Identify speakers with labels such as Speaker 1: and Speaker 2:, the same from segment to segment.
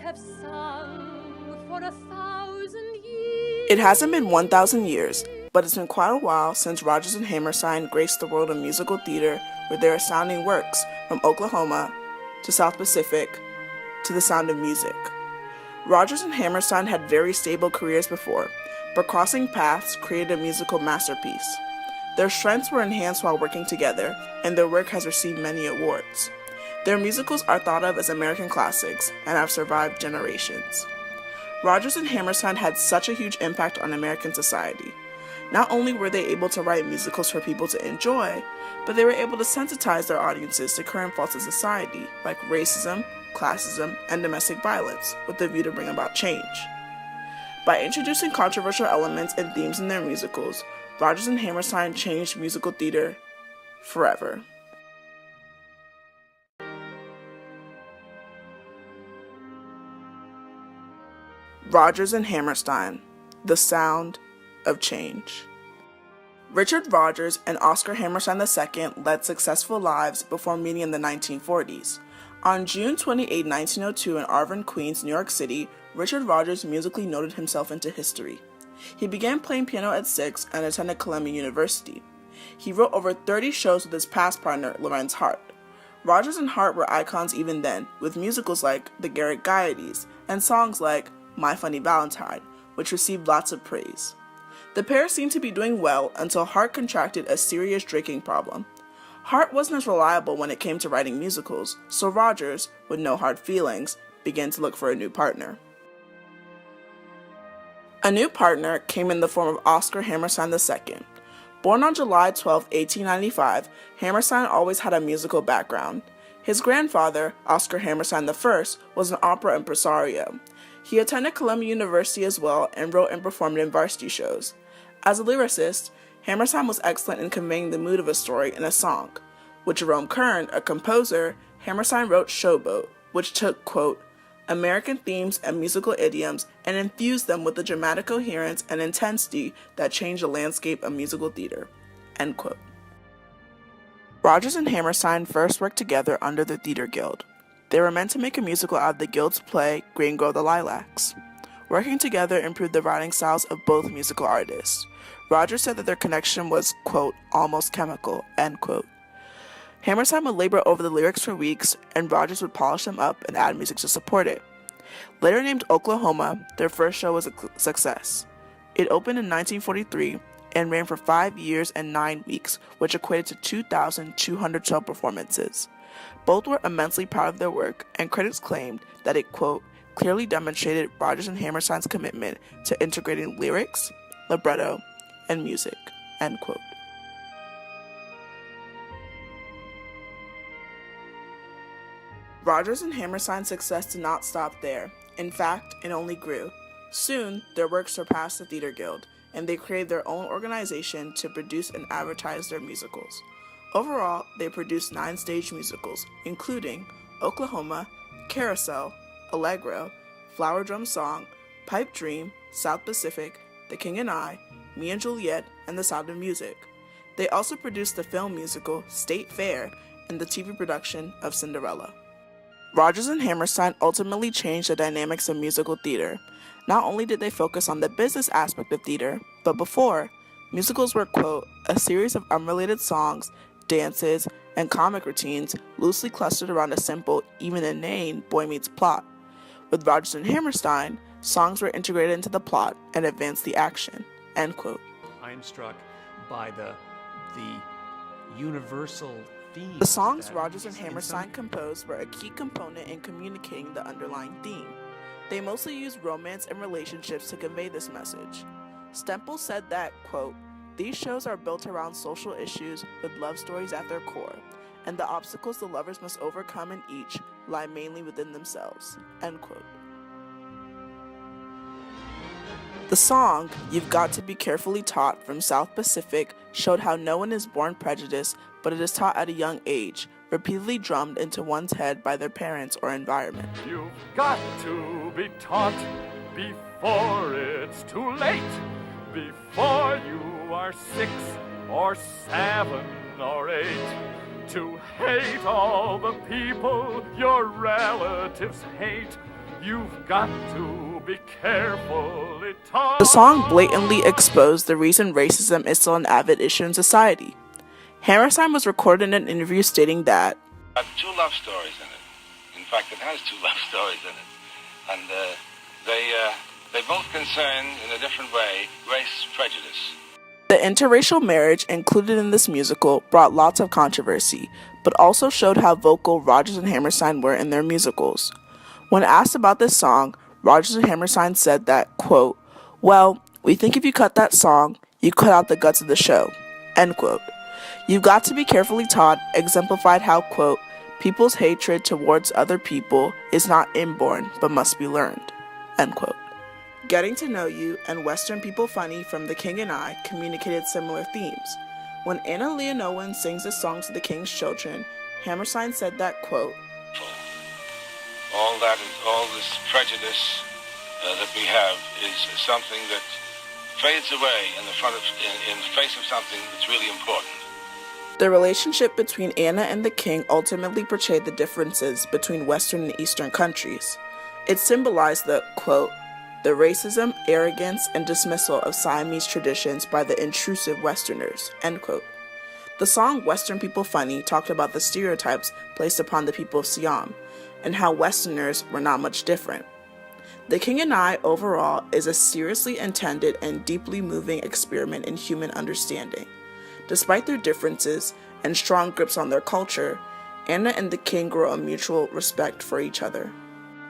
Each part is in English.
Speaker 1: have sung for 1,000 years.
Speaker 2: It hasn't been 1,000 years, but it's been quite a while since Rodgers and Hammerstein graced the world of musical theater with their astounding works from Oklahoma to South Pacific to The Sound of Music. Rodgers and Hammerstein had very stable careers before, but crossing paths created a musical masterpiece. Their strengths were enhanced while working together, and their work has received many awards. Their musicals are thought of as American classics and have survived generations. Rodgers and Hammerstein had such a huge impact on American society. Not only were they able to write musicals for people to enjoy, but they were able to sensitize their audiences to current faults of society like racism, classism, and domestic violence, with the view to bring about change. By introducing controversial elements and themes in their musicals, Rodgers and Hammerstein changed musical theater forever. Rodgers and Hammerstein, The Sound of Change. Richard Rodgers and Oscar Hammerstein II led successful lives before meeting in the 1940s. On June 28, 1902 in Arvin, Queens, New York City, Richard Rodgers musically noted himself into history. He began playing piano at 6 and attended Columbia University. He wrote over 30 shows with his past partner, Lorenz Hart. Rodgers and Hart were icons even then, with musicals like The Garrick Gaieties and songs like My Funny Valentine, which received lots of praise. The pair seemed to be doing well until Hart contracted a serious drinking problem. Hart wasn't as reliable when it came to writing musicals, so Rodgers, with no hard feelings, began to look for a new partner. A new partner came in the form of Oscar Hammerstein II. Born on July 12, 1895, Hammerstein always had a musical background. His grandfather, Oscar Hammerstein I, was an opera impresario. He attended Columbia University as well and wrote and performed in varsity shows. As a lyricist, Hammerstein was excellent in conveying the mood of a story in a song. With Jerome Kern, a composer, Hammerstein wrote Showboat, which took, quote, American themes and musical idioms and infused them with the dramatic coherence and intensity that changed the landscape of musical theater, end quote. Rodgers and Hammerstein first worked together under the Theater Guild. They were meant to make a musical out of the Guild's play Green Grow the Lilacs. Working together improved the writing styles of both musical artists. Rodgers said that their connection was, quote, almost chemical, end quote. Hammerstein would labor over the lyrics for weeks, and Rodgers would polish them up and add music to support it. Later named Oklahoma, their first show was a success. It opened in 1943 and ran for 5 years and 9 weeks, which equated to 2,200 show performances. Both were immensely proud of their work, and critics claimed that it, quote, clearly demonstrated Rodgers and Hammerstein's commitment to integrating lyrics, libretto, and music, end quote. Rodgers and Hammerstein's success did not stop there. In fact, it only grew. Soon, their work surpassed the Theater Guild, and they created their own organization to produce and advertise their musicals. Overall, they produced 9 stage musicals, including Oklahoma, Carousel, Allegro, Flower Drum Song, Pipe Dream, South Pacific, The King and I, Me and Juliet, and The Sound of Music. They also produced the film musical State Fair and the TV production of Cinderella. Rodgers and Hammerstein ultimately changed the dynamics of musical theater. Not only did they focus on the business aspect of theater, but before, musicals were, quote, a series of unrelated songs, dances, and comic routines loosely clustered around a simple, even inane, boy meets plot. With Rodgers and Hammerstein, songs were integrated into the plot and advanced the action, end quote.
Speaker 3: I am struck by the universal theme.
Speaker 2: The songs Rodgers and Hammerstein composed were a key component in communicating the underlying theme. They mostly used romance and relationships to convey this message. Stempel said that, quote, these shows are built around social issues with love stories at their core, and the obstacles the lovers must overcome in each lie mainly within themselves, end quote. The song, You've Got to Be Carefully Taught from South Pacific, showed how no one is born prejudiced, but it is taught at a young age, repeatedly drummed into one's head by their parents or environment.
Speaker 4: You've got to be taught before it's too late, before you are 6 or 7 or 8, to hate all the people your relatives hate, You've got to be careful.
Speaker 2: The song blatantly exposed the reason racism is still an avid issue in society. Hammerstein was recorded in an interview stating that
Speaker 5: two love stories in it. In fact, it has two love stories in it. And they both concern, in a different way, race prejudice.
Speaker 2: The interracial marriage included in this musical brought lots of controversy, but also showed how vocal Rodgers and Hammerstein were in their musicals. When asked about this song, Rodgers and Hammerstein said that, quote, "Well, we think if you cut that song, you cut out the guts of the show," end quote. "You've got to be carefully taught" exemplified how, quote, "people's hatred towards other people is not inborn but must be learned," end quote. Getting to Know You and Western People Funny from The King and I communicated similar themes. When Anna Leonowin sings this song to the King's children, Hammerstein said that, quote,
Speaker 5: All this prejudice that we have is something that fades away in the face of something that's really important.
Speaker 2: The relationship between Anna and the King ultimately portrayed the differences between Western and Eastern countries. It symbolized the, quote, "the racism, arrogance, and dismissal of Siamese traditions by the intrusive Westerners," end quote. The song Western People Funny talked about the stereotypes placed upon the people of Siam, and how Westerners were not much different. The King and I, overall, is a seriously intended and deeply moving experiment in human understanding. Despite their differences and strong grips on their culture, Anna and the King grow a mutual respect for each other.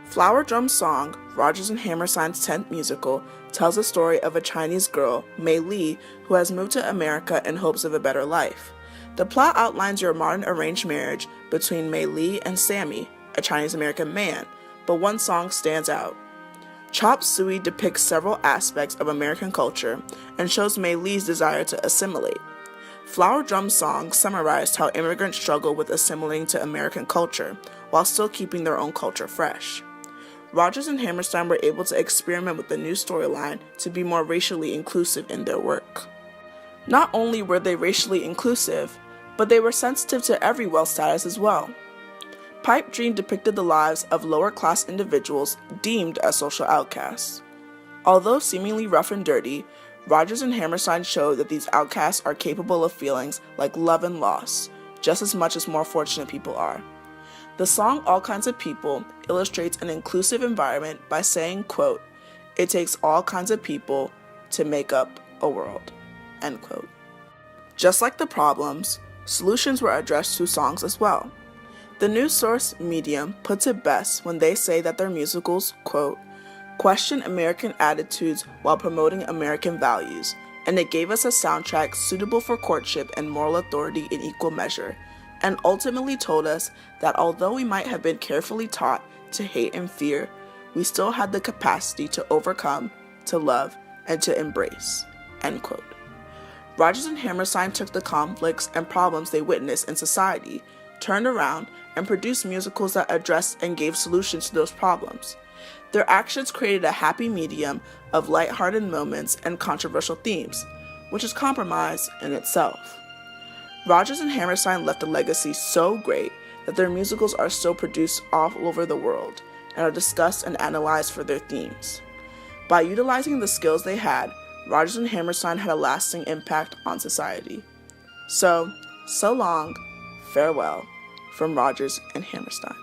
Speaker 2: Flower Drum's song, Rodgers and Hammerstein's 10th musical, tells the story of a Chinese girl, Mei Li, who has moved to America in hopes of a better life. The plot outlines your modern arranged marriage between Mei Li and Sammy, a Chinese-American man, but one song stands out. Chop Suey depicts several aspects of American culture and shows Mei Li's desire to assimilate. Flower Drum's song summarized how immigrants struggle with assimilating to American culture while still keeping their own culture fresh. Rodgers and Hammerstein were able to experiment with the new storyline to be more racially inclusive in their work. Not only were they racially inclusive, but they were sensitive to every wealth status as well. Pipe Dream depicted the lives of lower-class individuals deemed as social outcasts. Although seemingly rough and dirty, Rodgers and Hammerstein showed that these outcasts are capable of feelings like love and loss, just as much as more fortunate people are. The song All Kinds of People illustrates an inclusive environment by saying, quote, "It takes all kinds of people to make up a world," end quote. Just like the problems, solutions were addressed through songs as well. The news source Medium puts it best when they say that their musicals, quote, "question American attitudes while promoting American values, and it gave us a soundtrack suitable for courtship and moral authority in equal measure, and ultimately told us that although we might have been carefully taught to hate and fear, we still had the capacity to overcome, to love, and to embrace," end quote. Rodgers and Hammerstein took the conflicts and problems they witnessed in society, turned around, and produced musicals that addressed and gave solutions to those problems. Their actions created a happy medium of lighthearted moments and controversial themes, which is compromise in itself. Rodgers and Hammerstein left a legacy so great that their musicals are still produced all over the world and are discussed and analyzed for their themes. By utilizing the skills they had, Rodgers and Hammerstein had a lasting impact on society. So long, farewell, from Rodgers and Hammerstein.